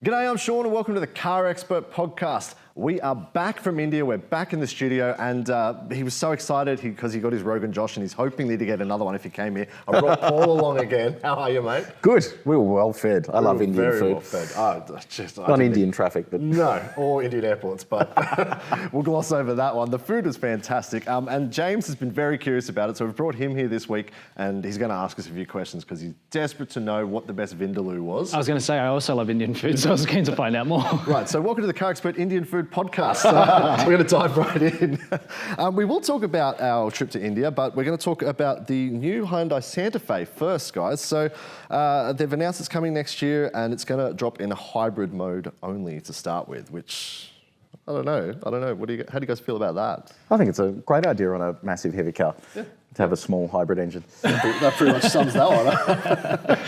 G'day, I'm Sean and welcome to the CarExpert Podcast. We are back from India, we're back in the studio and he was so excited because he got his Rogan Josh and he's hoping to get another one if he came here. I brought Paul along again. How are you, mate? Good. We were well fed. I love Indian very food. Well fed. Not Indian traffic, but... No, or Indian airports, but we'll gloss over that one. The food was fantastic and James has been very curious about it, so we've brought him here this week and he's going to ask us a few questions because he's desperate to know what the best vindaloo was. I was going to say, I also love Indian food, so I was keen to find out more. Right, so welcome to the CarExpert Indian Food Podcast. We're going to dive right in. We will talk about our trip to India, but we're going to talk about the new Hyundai Santa Fe first, guys. So they've announced it's coming next year and it's going to drop in a hybrid mode only to start with, which I don't know. How do you guys feel about that? I think it's a great idea on a massive heavy car. Yeah. To have a small hybrid engine. That pretty much sums that one up.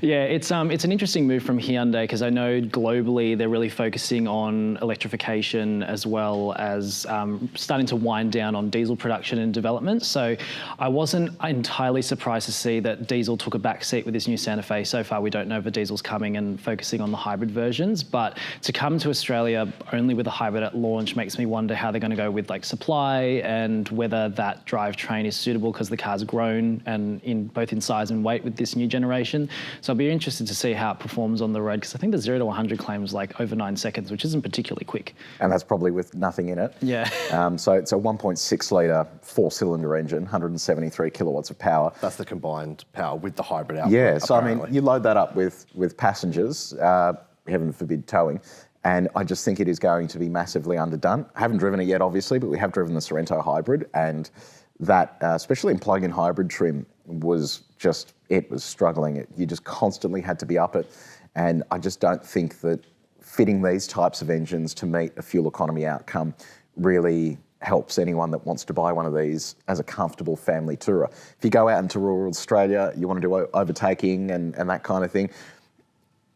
Yeah, it's an interesting move from Hyundai because I know globally they're really focusing on electrification as well as starting to wind down on diesel production and development. So I wasn't entirely surprised to see that diesel took a back seat with this new Santa Fe. So far we don't know if the diesel's coming and focusing on the hybrid versions, but to come to Australia only with a hybrid at launch makes me wonder how they're going to go with like supply and whether that drivetrain is suitable because the car's grown and both in size and weight with this new generation. So I'll be interested to see how it performs on the road because I think the 0 to 100 claims like over 9 seconds, which isn't particularly quick. And that's probably with nothing in it. Yeah. So it's a 1.6 litre 4-cylinder engine, 173 kilowatts of power. That's the combined power with the hybrid output. Yeah, so apparently. I mean, you load that up with passengers, heaven forbid towing, and I just think it is going to be massively underdone. I haven't driven it yet, obviously, but we have driven the Sorento hybrid, and that, especially in plug-in hybrid trim, was struggling. You just constantly had to be up it. And I just don't think that fitting these types of engines to meet a fuel economy outcome really helps anyone that wants to buy one of these as a comfortable family tourer. If you go out into rural Australia, you want to do overtaking and that kind of thing,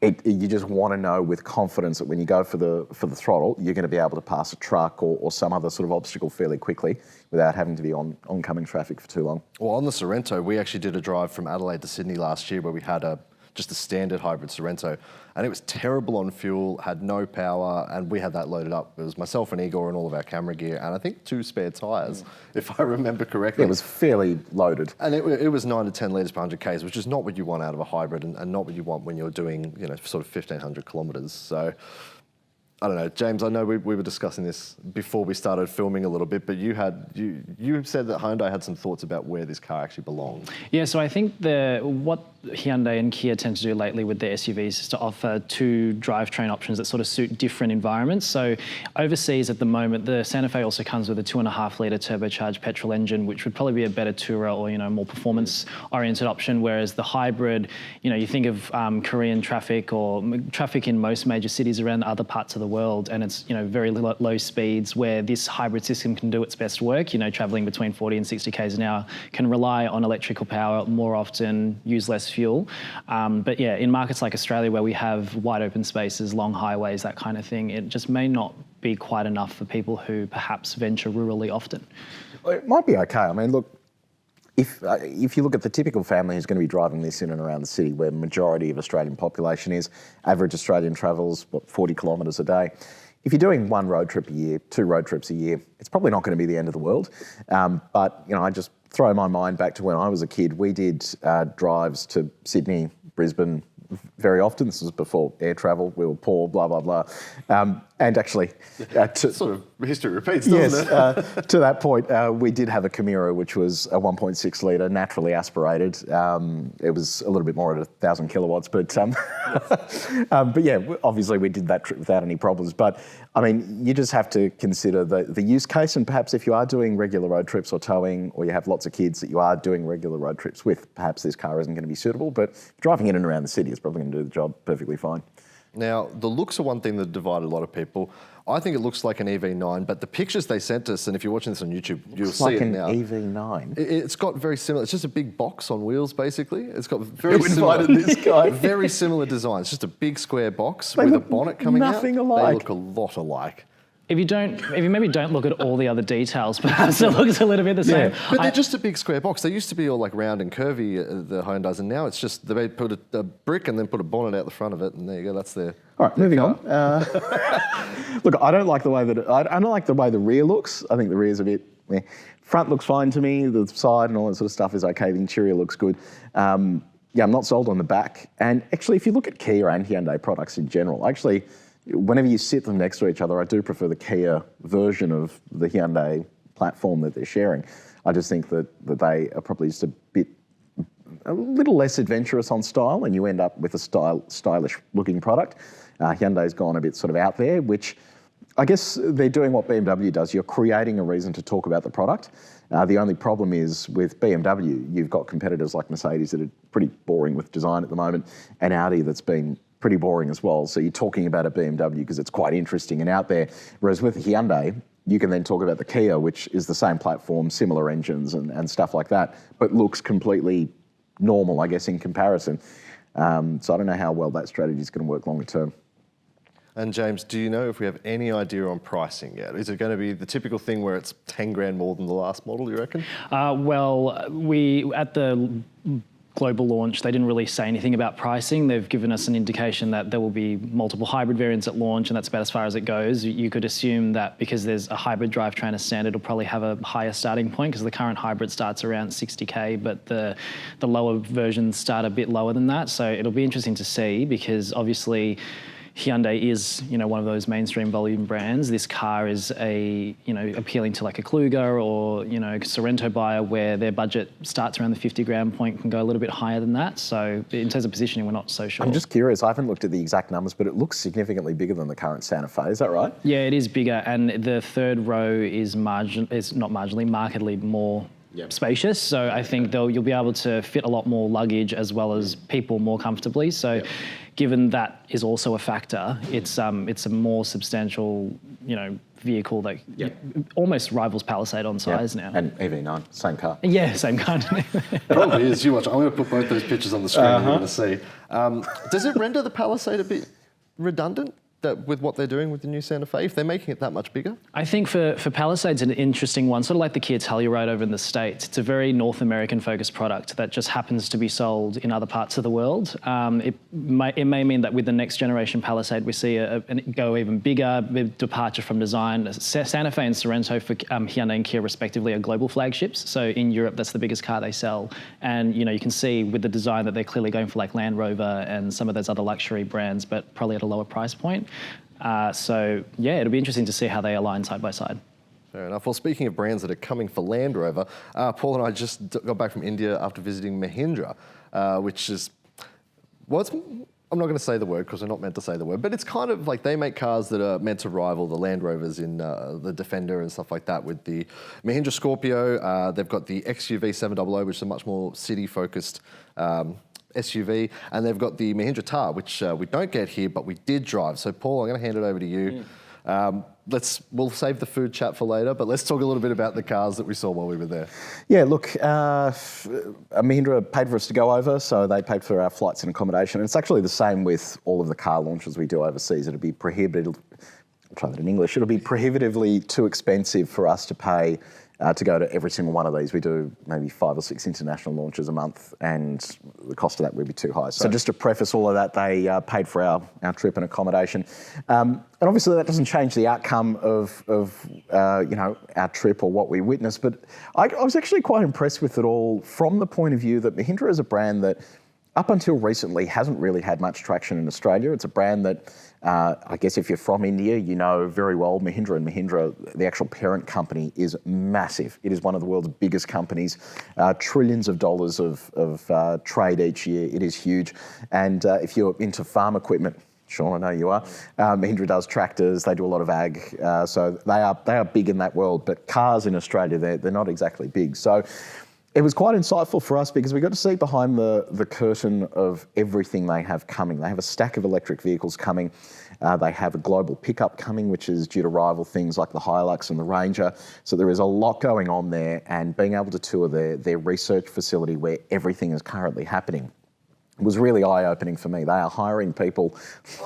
you just want to know with confidence that when you go for the throttle, you're going to be able to pass a truck or some other sort of obstacle fairly quickly without having to be on oncoming traffic for too long. Well, on the Sorento, we actually did a drive from Adelaide to Sydney last year where we had just a standard hybrid Sorento, and it was terrible on fuel, had no power, and we had that loaded up. It was myself and Igor and all of our camera gear, and I think 2 spare tyres, if I remember correctly. It was fairly loaded. And it was 9 to 10 litres per 100 Ks, which is not what you want out of a hybrid and not what you want when you're doing, sort of 1,500 kilometres. So, I don't know, James, I know we were discussing this before we started filming a little bit, but you said that Hyundai had some thoughts about where this car actually belonged. Yeah, so I think what Hyundai and Kia tend to do lately with their SUVs is to offer 2 drivetrain options that sort of suit different environments. So overseas at the moment, the Santa Fe also comes with a 2.5 litre turbocharged petrol engine, which would probably be a better tourer or, more performance-oriented option, whereas the hybrid, you think of Korean traffic or traffic in most major cities around other parts of the world, and it's, very low speeds where this hybrid system can do its best work, travelling between 40 and 60 k's an hour, can rely on electrical power more often, use less fuel. But yeah, in markets like Australia where we have wide open spaces, long highways, that kind of thing, it just may not be quite enough for people who perhaps venture rurally often. It might be okay. I mean, look, if you look at the typical family who's going to be driving this in and around the city where the majority of Australian population is, average Australian travels, 40 kilometres a day. If you're doing 1 road trip a year, 2 road trips a year, it's probably not going to be the end of the world. But, I just throw my mind back to when I was a kid. We did drives to Sydney, Brisbane, very often. This was before air travel. We were poor, blah, blah, blah. And actually... sort of history repeats, doesn't it? Yes, to that point, we did have a Camaro, which was a 1.6 litre, naturally aspirated. It was a little bit more at 1,000 kilowatts, but yeah, obviously we did that trip without any problems. But, I mean, you just have to consider the use case, and perhaps if you are doing regular road trips or towing, or you have lots of kids that you are doing regular road trips with, perhaps this car isn't going to be suitable, but driving in and around the city is probably going to do the job perfectly fine. Now, the looks are one thing that divided a lot of people. I think it looks like an EV9, but the pictures they sent us, and if you're watching this on YouTube, you'll see it now. It's like an EV9? It's got very similar, it's just a big box on wheels, basically. It's got Who invited this guy? Very similar design. It's just a big square box with a bonnet coming out. Nothing alike. They look a lot alike. If you maybe don't look at all the other details, perhaps it looks a little bit the same. But they're just a big square box. They used to be all like round and curvy, the Hyundais, and now it's just they put a brick and then put a bonnet out the front of it, and there you go. That's their. All right, moving on. Look, I don't like the way the rear looks. I think the rear's a bit. Eh. Front looks fine to me. The side and all that sort of stuff is okay. The interior looks good. I'm not sold on the back. And actually, if you look at Kia and Hyundai products in general, actually, whenever you sit them next to each other, I do prefer the Kia version of the Hyundai platform that they're sharing. I just think that they are probably just a little less adventurous on style, and you end up with a stylish looking product. Hyundai's gone a bit sort of out there, which I guess they're doing what BMW does. You're creating a reason to talk about the product. The only problem is with BMW, you've got competitors like Mercedes that are pretty boring with design at the moment, and Audi that's been pretty boring as well. So you're talking about a BMW because it's quite interesting and out there. Whereas with Hyundai, you can then talk about the Kia, which is the same platform, similar engines and stuff like that, but looks completely normal, I guess, in comparison. So I don't know how well that strategy is going to work longer term. And James, do you know if we have any idea on pricing yet? Is it going to be the typical thing where it's 10 grand more than the last model, you reckon? Well, we at the global launch, they didn't really say anything about pricing. They've given us an indication that there will be multiple hybrid variants at launch, and that's about as far as it goes. You could assume that because there's a hybrid drivetrain as standard, it'll probably have a higher starting point because the current hybrid starts around 60K, but the lower versions start a bit lower than that. So it'll be interesting to see because obviously Hyundai is, one of those mainstream volume brands. This car is appealing to like a Kluger or, a Sorento buyer where their budget starts around the 50 grand point, can go a little bit higher than that. So in terms of positioning, we're not so sure. I'm just curious. I haven't looked at the exact numbers, but it looks significantly bigger than the current Santa Fe. Is that right? Yeah, it is bigger. And the third row is markedly more spacious. So I think you'll be able to fit a lot more luggage as well as people more comfortably. So given that is also a factor, it's a more substantial, vehicle that almost rivals Palisade on size now. And EV9, same car. Yeah, same kind. Probably is. You watch. I'm going to put both those pictures on the screen. You're going to see. Does it render the Palisade a bit redundant? With what they're doing with the new Santa Fe, if they're making it that much bigger? I think for Palisade's an interesting one, sort of like the Kia Telluride over in the States. It's a very North American focused product that just happens to be sold in other parts of the world. It may mean that with the next generation Palisade, we see it go even bigger, departure from design. Santa Fe and Sorento for Hyundai and Kia respectively are global flagships. So in Europe, that's the biggest car they sell. And you can see with the design that they're clearly going for like Land Rover and some of those other luxury brands, but probably at a lower price point. It'll be interesting to see how they align side by side. Fair enough. Well, speaking of brands that are coming for Land Rover, Paul and I just got back from India after visiting Mahindra, which is, I'm not going to say the word because we're not meant to say the word, but it's kind of like they make cars that are meant to rival the Land Rovers in the Defender and stuff like that with the Mahindra Scorpio. They've got the XUV 700, which is a much more city-focused SUV, and they've got the Mahindra Thar, which we don't get here, but we did drive. So, Paul, I'm going to hand it over to you. We'll save the food chat for later, but let's talk a little bit about the cars that we saw while we were there. Yeah, look, Mahindra paid for us to go over, so they paid for our flights and accommodation. And it's actually the same with all of the car launches we do overseas. It'll be prohibitively too expensive for us to pay to go to every single one of these. We do maybe 5 or 6 international launches a month, and the cost of that would be too high. So just to preface all of that, they paid for our trip and accommodation. And obviously that doesn't change the outcome of our trip or what we witnessed, but I was actually quite impressed with it all from the point of view that Mahindra is a brand that up until recently hasn't really had much traction in Australia. It's a brand that I guess if you're from India, you know very well Mahindra, and Mahindra, the actual parent company, is massive. It is one of the world's biggest companies, trillions of dollars of trade each year. It is huge. And if you're into farm equipment, Sean, I know you are, Mahindra does tractors, they do a lot of ag, so they are big in that world. But cars in Australia, they're not exactly big. So it was quite insightful for us because we got to see behind the curtain of everything they have coming. They have a stack of electric vehicles coming. They have a global pickup coming, which is due to rival things like the Hilux and the Ranger. So there is a lot going on there, and being able to tour their research facility where everything is currently happening was really eye-opening for me. They are hiring people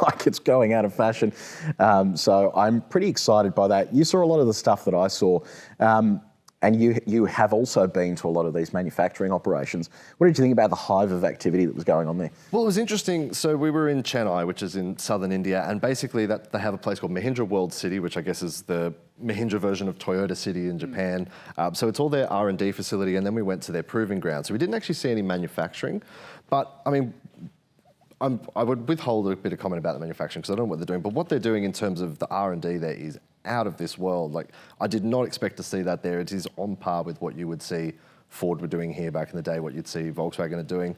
like it's going out of fashion. So I'm pretty excited by that. You saw a lot of the stuff that I saw. And you have also been to a lot of these manufacturing operations. What did you think about the hive of activity that was going on there? Well, it was interesting. So we were in Chennai, which is in southern India, and basically they have a place called Mahindra World City, which I guess is the Mahindra version of Toyota City in Japan. So it's all their R&D facility, and then we went to their proving ground. So we didn't actually see any manufacturing, but I mean, I would withhold a bit of comment about the manufacturing because I don't know what they're doing, but what they're doing in terms of the R&D there is out of this world. Like, I did not expect to see that there. It is on par with what you would see Ford were doing here back in the day, what you'd see Volkswagen are doing.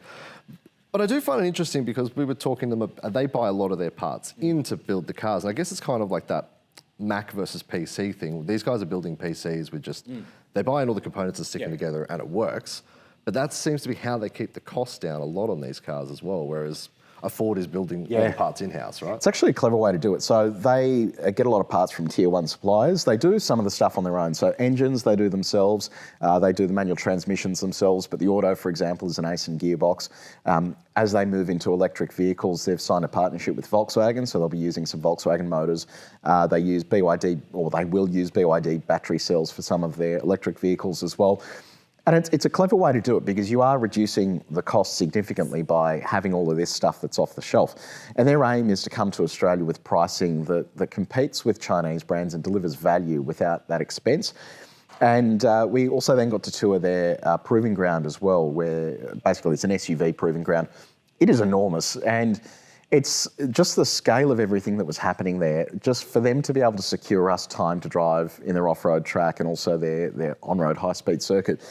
But I do find it interesting because we were talking to them, they buy a lot of their parts in to build the cars. And I guess it's kind of like that Mac versus PC thing. These guys are building PCs with just, they buy in all the components and stick them together and it works. But that seems to be how they keep the cost down a lot on these cars as well, whereas a Ford is building all the parts in-house, right? It's actually a clever way to do it. So they get a lot of parts from tier one suppliers. They do some of the stuff on their own. So engines, they do themselves. They do the manual transmissions themselves. But the auto, for example, is an Aisin gearbox. As they move into electric vehicles, they've signed a partnership with Volkswagen. So they'll be using some Volkswagen motors. They use BYD, or they will use BYD battery cells for some of their electric vehicles as well. And it's a clever way to do it because you are reducing the cost significantly by having all of this stuff that's off the shelf. And their aim is to come to Australia with pricing that competes with Chinese brands and delivers value without that expense. And we also then got to tour their proving ground as well, where basically it's an SUV proving ground. It is enormous, and it's just the scale of everything that was happening there, just for them to be able to secure us time to drive in their off-road track and also their on-road high-speed circuit.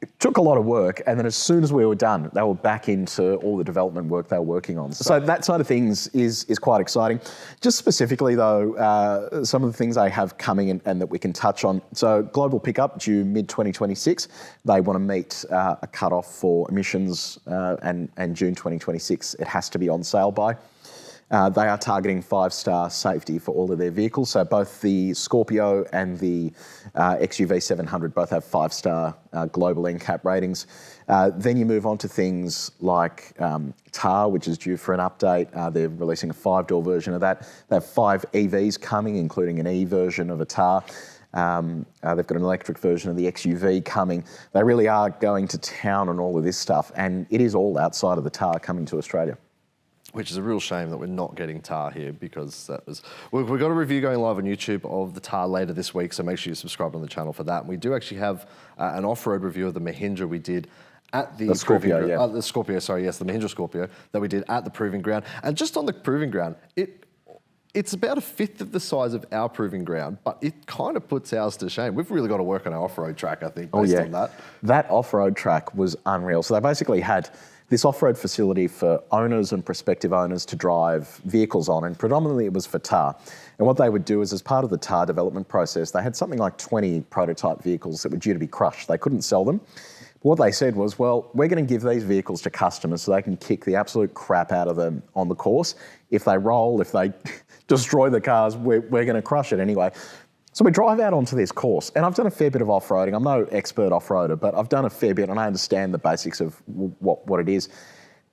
It took a lot of work, and then as soon as we were done, they were back into all the development work they were working on. So that side of things is quite exciting. Just specifically though, some of the things they have coming and that we can touch on. So global pickup due mid-2026. They want to meet a cutoff for emissions and June 2026. It has to be on sale by. They are targeting 5-star safety for all of their vehicles. So both the Scorpio and the XUV 700 both have 5-star global NCAP ratings. Then you move on to things like TAR, which is due for an update. They're releasing a 5-door version of that. They have 5 EVs coming, including an E version of a TAR. They've got an electric version of the XUV coming. They really are going to town on all of this stuff, and it is all outside of the TAR coming to Australia. Which is a real shame that we're not getting TAR here because that was... We've got a review going live on YouTube of the TAR later this week, so make sure you subscribe on the channel for that. And we do actually have an off-road review of the Mahindra we did at the Scorpio, yeah. The Scorpio, sorry, yes, the Mahindra Scorpio that we did at the Proving Ground. And just on the Proving Ground, it's about 1/5 of the size of our Proving Ground, but it kind of puts ours to shame. We've really got to work on our off-road track, I think, based on that. That off-road track was unreal. So they basically had this off-road facility for owners and prospective owners to drive vehicles on, and predominantly it was for TAR. And what they would do is, as part of the TAR development process, they had something like 20 prototype vehicles that were due to be crushed. They couldn't sell them. What they said was, well, we're going to give these vehicles to customers so they can kick the absolute crap out of them on the course. If they roll, if they destroy the cars, we're going to crush it anyway. So we drive out onto this course, and I've done a fair bit of off-roading. I'm no expert off-roader, but I've done a fair bit and I understand the basics of what it is.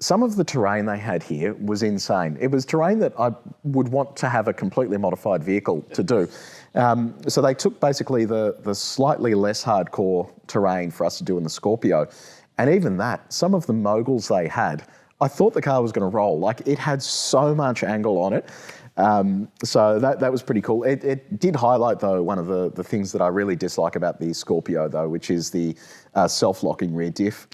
Some of the terrain they had here was insane. It was terrain that I would want to have a completely modified vehicle to do. So they took basically the slightly less hardcore terrain for us to do in the Scorpio. And even that, some of the moguls they had, I thought the car was going to roll. Like, it had so much angle on it. So that was pretty cool. It did highlight, though, one of the things that I really dislike about the Scorpio, though, which is the self-locking rear diff.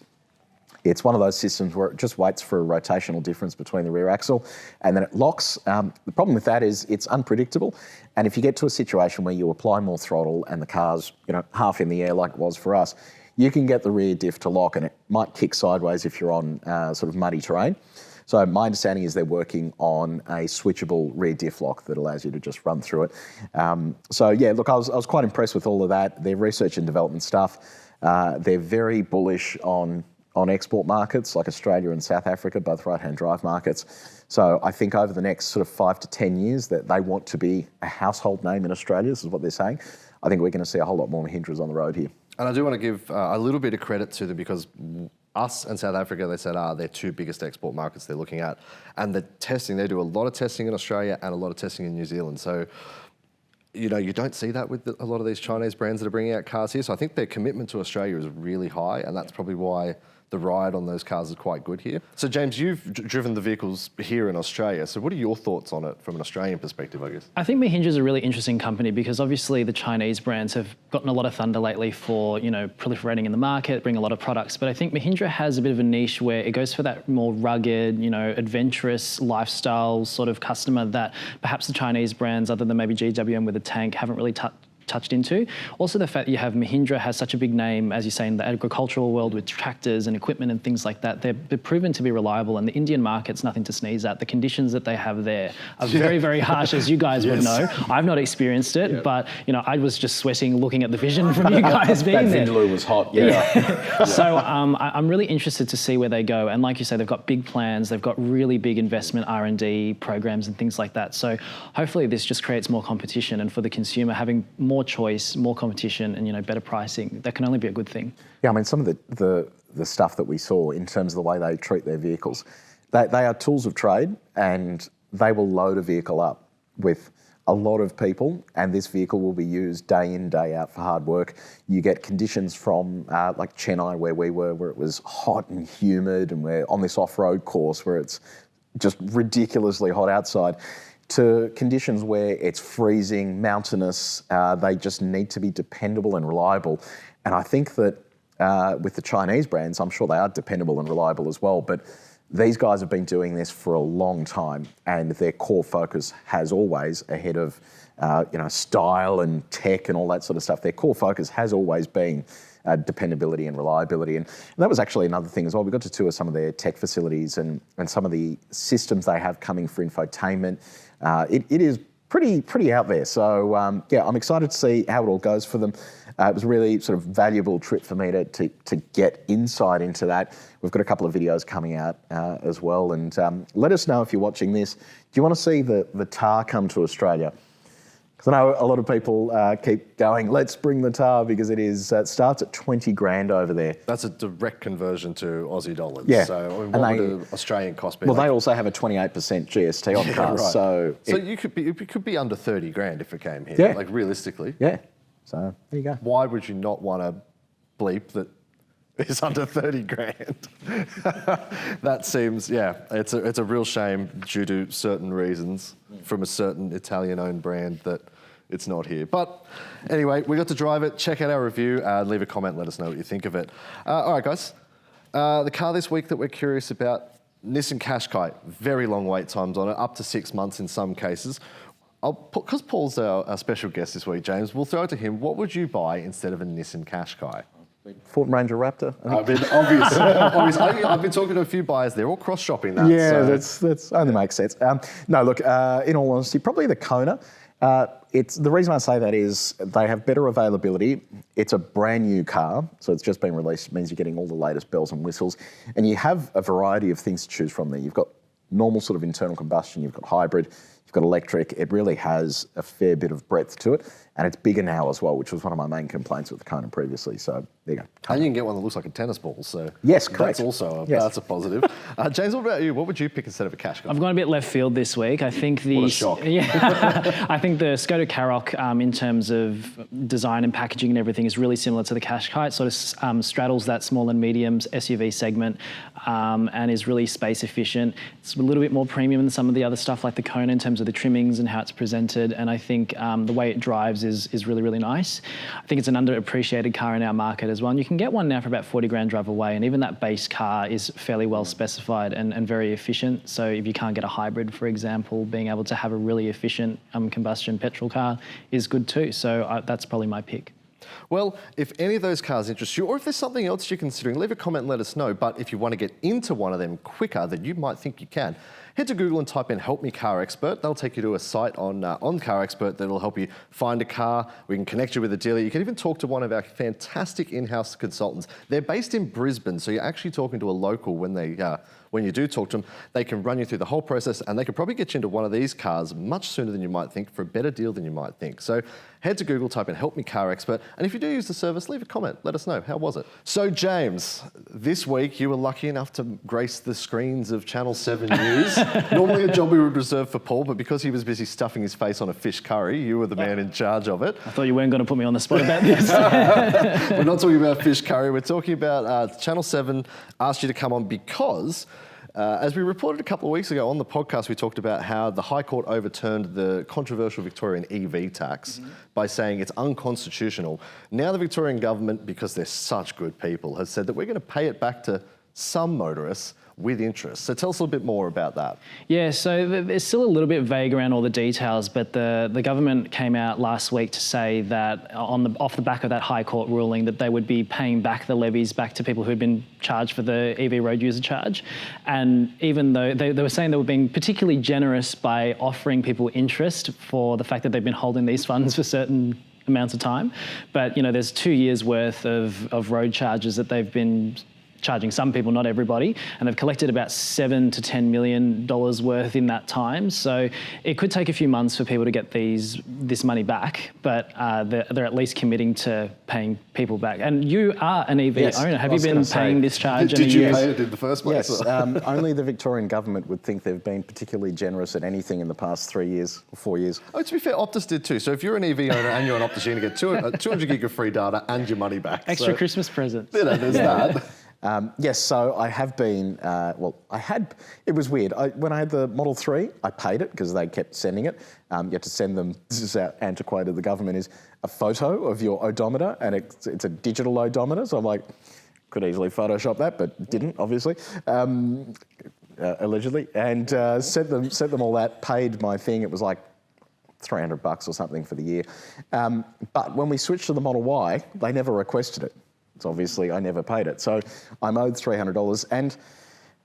It's one of those systems where it just waits for a rotational difference between the rear axle and then it locks. The problem with that is it's unpredictable. And if you get to a situation where you apply more throttle and the car's half in the air like it was for us, you can get the rear diff to lock and it might kick sideways if you're on sort of muddy terrain. So my understanding is they're working on a switchable rear diff lock that allows you to just run through it. So yeah, look, I was quite impressed with all of that. Their research and development stuff. They're very bullish on export markets like Australia and South Africa, both right-hand drive markets. So I think over the next sort of 5 to 10 years that they want to be a household name in Australia, this is what they're saying. I think we're going to see a whole lot more Mahindras on the road here. And I do want to give a little bit of credit to them because us and South Africa, they said, are their two biggest export markets they're looking at. And the testing, they do a lot of testing in Australia and a lot of testing in New Zealand. So, you know, you don't see that with a lot of these Chinese brands that are bringing out cars here. So I think their commitment to Australia is really high, and that's probably why the ride on those cars is quite good here. So James, you've driven the vehicles here in Australia. So what are your thoughts on it from an Australian perspective, I guess? I think Mahindra is a really interesting company because obviously the Chinese brands have gotten a lot of thunder lately for, you know, proliferating in the market, bring a lot of products. But I think Mahindra has a bit of a niche where it goes for that more rugged, you know, adventurous lifestyle sort of customer that perhaps the Chinese brands, other than maybe GWM with a tank, haven't really touched into. Also the fact that you have Mahindra has such a big name, as you say, in the agricultural world with tractors and equipment and things like that. They're proven to be reliable, and the Indian market's nothing to sneeze at. The conditions that they have there are very, very harsh, as you guys would know. I've not experienced it, but you know, I was just sweating looking at the vision from you guys being there. That Vindaloo was hot, So I'm really interested to see where they go. And like you say, they've got big plans. They've got really big investment R&D programs and things like that. So hopefully this just creates more competition, and for the consumer having more choice, more competition, and, you know, better pricing, that can only be a good thing. Yeah, I mean, some of the stuff that we saw in terms of the way they treat their vehicles, they are tools of trade, and they will load a vehicle up with a lot of people, and this vehicle will be used day in, day out for hard work. You get conditions from like Chennai, where we were, where it was hot and humid, and we're on this off-road course where it's just ridiculously hot outside, to conditions where it's freezing, mountainous. They just need to be dependable and reliable. And I think that with the Chinese brands, I'm sure they are dependable and reliable as well, but these guys have been doing this for a long time, and their core focus has always, ahead of you know, style and tech and all that sort of stuff, their core focus has always been dependability and reliability. And that was actually another thing as well. We got to tour some of their tech facilities and some of the systems they have coming for infotainment. It is pretty out there. So yeah, I'm excited to see how it all goes for them. It was a really sort of valuable trip for me to get insight into that. We've got a couple of videos coming out as well. And let us know if you're watching this. Do you want to see the TAR come to Australia? Because I know a lot of people keep going, let's bring the TAR, because it starts at 20 grand over there. That's a direct conversion to Aussie dollars. Yeah. So I mean, what would an Australian cost be? Well, like? they also have a 28% GST on cars. Right. So it could be under 30 grand if it came here, Yeah. like realistically. Yeah. So there you go. Why would you not want to bleep that it's under 30 grand? That seems, yeah, it's a real shame due to certain reasons from a certain Italian-owned brand that it's not here. But anyway, we got to drive it. Check out our review. Leave a comment. Let us know what you think of it. All right, guys. The car this week that we're curious about, Nissan Qashqai. Very long wait times on it, up to 6 months in some cases. Because Paul's our special guest this week, James, we'll throw it to him. What would you buy instead of a Nissan Qashqai? Ford Ranger Raptor. I've been obvious. I've been talking to a few buyers. They're all cross-shopping that. Yeah, so. that's only makes sense. No, look, in all honesty, probably the Kona. It's the reason I say that is they have better availability. It's a brand new car, so it's just been released. It means you're getting all the latest bells and whistles, and you have a variety of things to choose from there. You've got normal sort of internal combustion, you've got hybrid, you've got electric. It really has a fair bit of breadth to it, and it's bigger now as well, which was one of my main complaints with the Kona previously. So there you go. And you can get one that looks like a tennis ball. So yes, correct. That's also that's a positive. James, what about you? What would you pick instead of a Qashqai? I've gone a bit left field this week. I think What a shock. Yeah, I think the Skoda Karoq, in terms of design and packaging and everything, is really similar to the Qashqai. It sort of straddles that small and medium SUV segment, and is really space efficient. It's a little bit more premium than some of the other stuff like the Kona in terms of the trimmings and how it's presented. And I think the way it drives is really, really nice. I think it's an underappreciated car in our market as well. And you can get one now for about 40 grand drive away. And even that base car is fairly well specified and very efficient. So if you can't get a hybrid, for example, being able to have a really efficient combustion petrol car is good too. So that's probably my pick. Well, if any of those cars interest you, or if there's something else you're considering, leave a comment and let us know. But if you want to get into one of them quicker than you might think you can, head to Google and type in "Help Me Car Expert." That'll take you to a site on CarExpert that'll help you find a car. We can connect you with a dealer. You can even talk to one of our fantastic in-house consultants. They're based in Brisbane, so you're actually talking to a local when you do talk to them. They can run you through the whole process, and they can probably get you into one of these cars much sooner than you might think for a better deal than you might think. So head to Google, type in "Help Me Car Expert," and if you do use the service, leave a comment. Let us know. How was it? So James, this week you were lucky enough to grace the screens of Channel 7 News. Normally a job we would reserve for Paul, but because he was busy stuffing his face on a fish curry, you were the man in charge of it. I thought you weren't going to put me on the spot about this. We're not talking about fish curry. We're talking about Channel 7 asked you to come on because as we reported a couple of weeks ago on the podcast, we talked about how the High Court overturned the controversial Victorian EV tax by saying it's unconstitutional. Now the Victorian government, because they're such good people, has said that we're going to pay it back to some motorists with interest. So tell us a little bit more about that. Yeah, so it's still a little bit vague around all the details, but the government came out last week to say that off the back of that High Court ruling that they would be paying back the levies back to people who had been charged for the EV road user charge. And even though they were saying they were being particularly generous by offering people interest for the fact that they've been holding these funds for certain amounts of time, but there's 2 years worth of road charges that they've been charging some people, not everybody, and they've collected about $7 to $10 million worth in that time. So it could take a few months for people to get this money back, but they're at least committing to paying people back. And you are an EV owner. Have you been paying this charge? Did you pay it in the first place? Yes. Only the Victorian government would think they've been particularly generous at anything in the past 3 years or 4 years. Oh, to be fair, Optus did too. So if you're an EV owner and you're an Optus, you're going to get 200 gig of free data and your money back. Extra Christmas presents. There's that. Yes, so I have been, it was weird. When I had the Model 3, I paid it because they kept sending it. You had to send them, this is how antiquated the government is, a photo of your odometer, and it's a digital odometer. So I'm like, could easily Photoshop that, but didn't, obviously, allegedly. And sent them all that, paid my thing. It was like $300 or something for the year. But when we switched to the Model Y, they never requested it. So obviously I never paid it. So I'm owed $300, and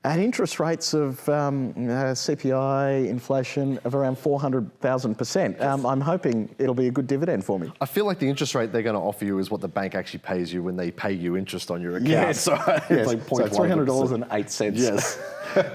at interest rates of CPI, inflation of around 400,000%, I'm hoping it'll be a good dividend for me. I feel like the interest rate they're going to offer you is what the bank actually pays you when they pay you interest on your account. Yes. So it's like so $300.08. Yes.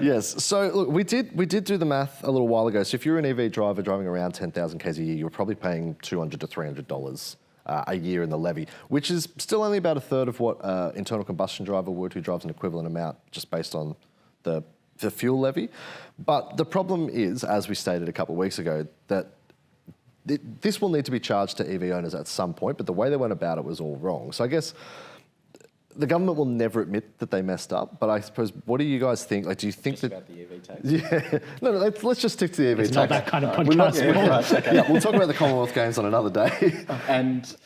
Yes. So look, we did do the math a little while ago. So if you're an EV driver driving around 10,000 Ks a year, you're probably paying $200 to $300 a year in the levy, which is still only about a third of what internal combustion driver would, who drives an equivalent amount just based on the fuel levy. But the problem is, as we stated a couple of weeks ago, that this will need to be charged to EV owners at some point, but the way they went about it was all wrong. So I guess the government will never admit that they messed up, but I suppose, what do you guys think? Like, do you think just about the EV tax? Yeah. No, let's just stick to the EV tax. It's not that kind of podcast. Yeah, we'll talk about the Commonwealth Games on another day. And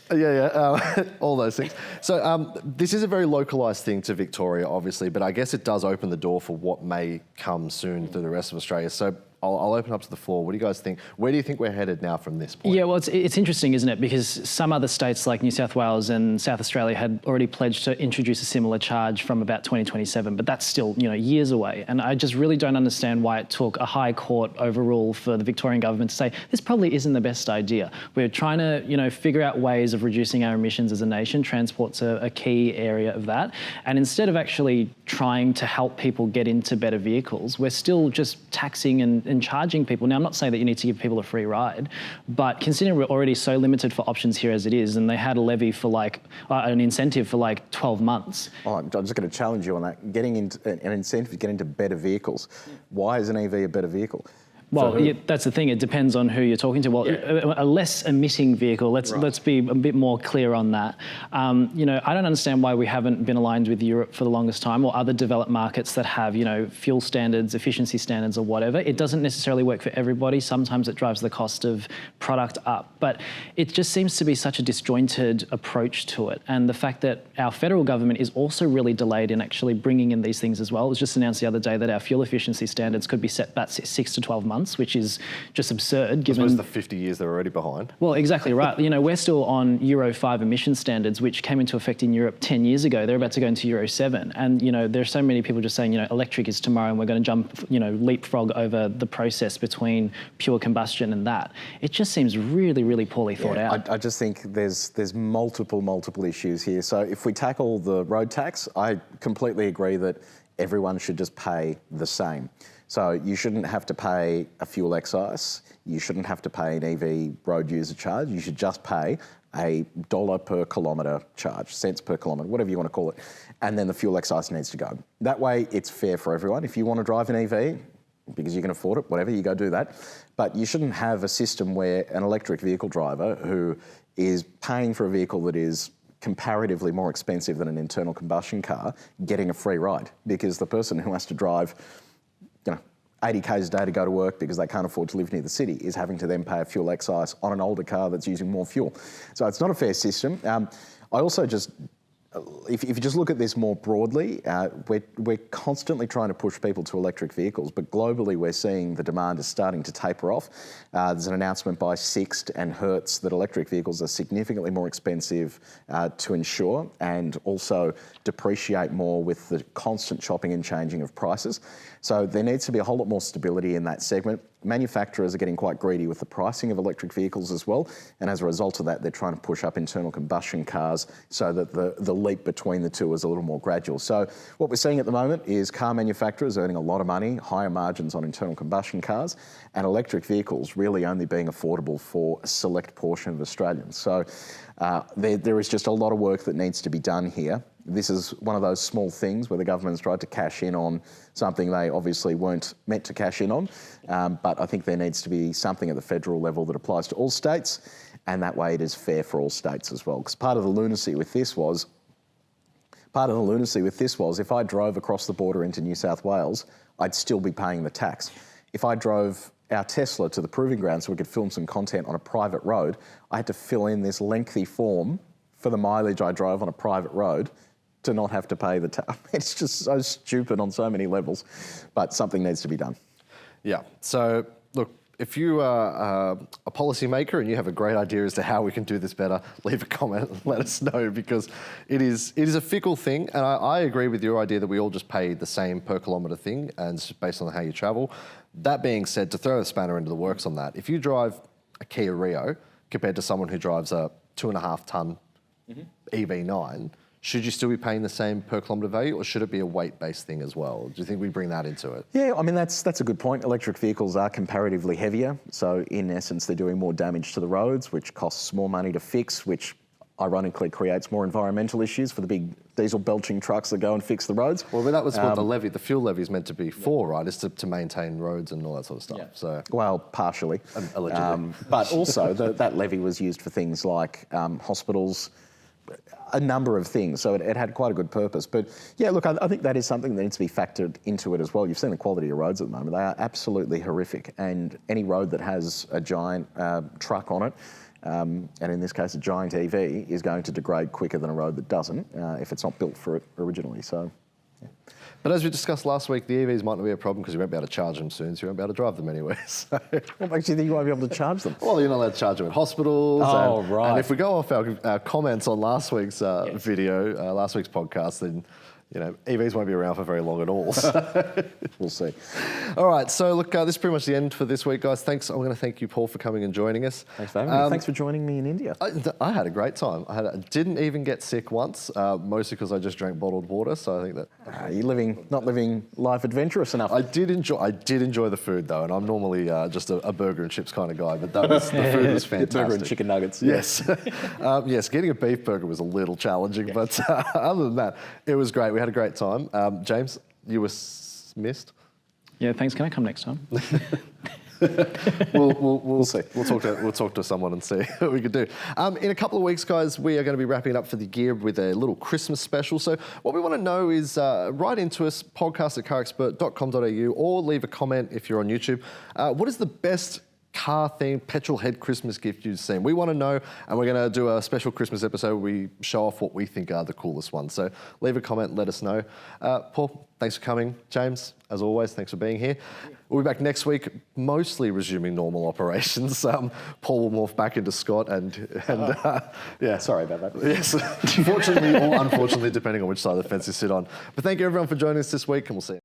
all those things. So this is a very localised thing to Victoria, obviously, but I guess it does open the door for what may come soon to the rest of Australia. So I'll open up to the floor. What do you guys think? Where do you think we're headed now from this point? Yeah, well, it's interesting, isn't it? Because some other states like New South Wales and South Australia had already pledged to introduce a similar charge from about 2027, but that's still, years away. And I just really don't understand why it took a High Court overrule for the Victorian government to say, this probably isn't the best idea. We're trying to, figure out ways of reducing our emissions as a nation. Transport's a key area of that. And instead of actually trying to help people get into better vehicles, we're still just taxing and charging people. Now, I'm not saying that you need to give people a free ride, but considering we're already so limited for options here as it is, and they had a levy for an incentive for 12 months. Oh, I'm just going to challenge you on that. Getting into an incentive to get into better vehicles. Why is an EV a better vehicle? Well, that's the thing. It depends on who you're talking to. Well, a less emitting vehicle. Let's be a bit more clear on that. I don't understand why we haven't been aligned with Europe for the longest time, or other developed markets that have, fuel standards, efficiency standards, or whatever. It doesn't necessarily work for everybody. Sometimes it drives the cost of product up. But it just seems to be such a disjointed approach to it. And the fact that our federal government is also really delayed in actually bringing in these things as well. It was just announced the other day that our fuel efficiency standards could be set back 6 to 12 months, which is just absurd. Given I suppose the 50 years they're already behind. Well, exactly right. We're still on Euro 5 emission standards, which came into effect in Europe 10 years ago. They're about to go into Euro 7. And, there's so many people just saying, electric is tomorrow and we're going to jump, leapfrog over the process between pure combustion and that. It just seems really, really poorly thought out. I just think there's multiple issues here. So if we tackle the road tax, I completely agree that everyone should just pay the same. So you shouldn't have to pay a fuel excise. You shouldn't have to pay an EV road user charge. You should just pay a $1 per kilometre charge, cents per kilometre, whatever you want to call it. And then the fuel excise needs to go. That way it's fair for everyone. If you want to drive an EV, because you can afford it, whatever, you go do that. But you shouldn't have a system where an electric vehicle driver who is paying for a vehicle that is comparatively more expensive than an internal combustion car getting a free ride, because the person who has to drive 80 k's a day to go to work because they can't afford to live near the city is having to then pay a fuel excise on an older car that's using more fuel. So it's not a fair system. I also just, if you just look at this more broadly, we're constantly trying to push people to electric vehicles, but globally we're seeing the demand is starting to taper off. There's an announcement by Sixt and Hertz that electric vehicles are significantly more expensive to insure and also depreciate more with the constant chopping and changing of prices. So there needs to be a whole lot more stability in that segment. Manufacturers are getting quite greedy with the pricing of electric vehicles as well, and as a result of that, they're trying to push up internal combustion cars so that the leap between the two is a little more gradual. So what we're seeing at the moment is car manufacturers earning a lot of money, higher margins on internal combustion cars, and electric vehicles really only being affordable for a select portion of Australians. So there is just a lot of work that needs to be done here. This is one of those small things where the government's tried to cash in on something they obviously weren't meant to cash in on. But I think there needs to be something at the federal level that applies to all states, and that way it is fair for all states as well. Because part of the lunacy with this was if I drove across the border into New South Wales, I'd still be paying the tax. If I drove our Tesla to the proving ground so we could film some content on a private road, I had to fill in this lengthy form for the mileage I drove on a private road to not have to pay the tax. It's just so stupid on so many levels, but something needs to be done. Yeah, so look, if you are a policymaker and you have a great idea as to how we can do this better, leave a comment and let us know, because it is a fickle thing. And I agree with your idea that we all just pay the same per kilometre thing, and it's just based on how you travel. That being said, to throw a spanner into the works on that, if you drive a Kia Rio compared to someone who drives a 2.5 tonne EV9, should you still be paying the same per kilometre value, or should it be a weight-based thing as well? Do you think we bring that into it? Yeah, I mean, that's a good point. Electric vehicles are comparatively heavier, so in essence they're doing more damage to the roads, which costs more money to fix, which ironically creates more environmental issues for the big diesel belching trucks that go and fix the roads. Well, that was what the fuel levy is meant to be for, right? Is to maintain roads and all that sort of stuff. Yeah. So, well, partially. Allegedly. But also that levy was used for things like hospitals, a number of things, so it had quite a good purpose. But yeah, look, I think that is something that needs to be factored into it as well. You've seen the quality of roads at the moment. They are absolutely horrific, and any road that has a giant truck on it, and in this case a giant EV, is going to degrade quicker than a road that doesn't, if it's not built for it originally. So. Yeah. But as we discussed last week, the EVs might not be a problem because you won't be able to charge them soon, so you won't be able to drive them anyway. So. What makes you think you won't be able to charge them? Well, you're not allowed to charge them at hospitals. Oh, right. And if we go off our comments on last week's video, last week's podcast, then EVs won't be around for very long at all. So. We'll see. All right, so look, this is pretty much the end for this week, guys. Thanks. I'm going to thank you, Paul, for coming and joining us. Thanks for having me. Thanks for joining me in India. I had a great time. I didn't even get sick once, mostly because I just drank bottled water. So I think that you're not living life adventurous enough. I did enjoy the food though, and I'm normally just a burger and chips kind of guy, but the food was fantastic. Burger and chicken nuggets. Yes, yes. Getting a beef burger was a little challenging, but other than that, it was great. We had a great time. James, you were missed. Yeah, thanks. Can I come next time? We'll see. We'll talk to someone and see what we can do. In a couple of weeks, guys, we are going to be wrapping it up for the year with a little Christmas special. So what we want to know is write into us, podcast@carexpert.com.au, or leave a comment if you're on YouTube. What is the best car-themed petrol head Christmas gift you've seen. We want to know, and we're going to do a special Christmas episode where we show off what we think are the coolest ones. So leave a comment, let us know. Paul, thanks for coming. James, as always, thanks for being here. We'll be back next week, mostly resuming normal operations. Paul will morph back into Scott and yeah. Sorry about that. Yes, fortunately or unfortunately, depending on which side of the fence you sit on. But thank you everyone for joining us this week, and we'll see you.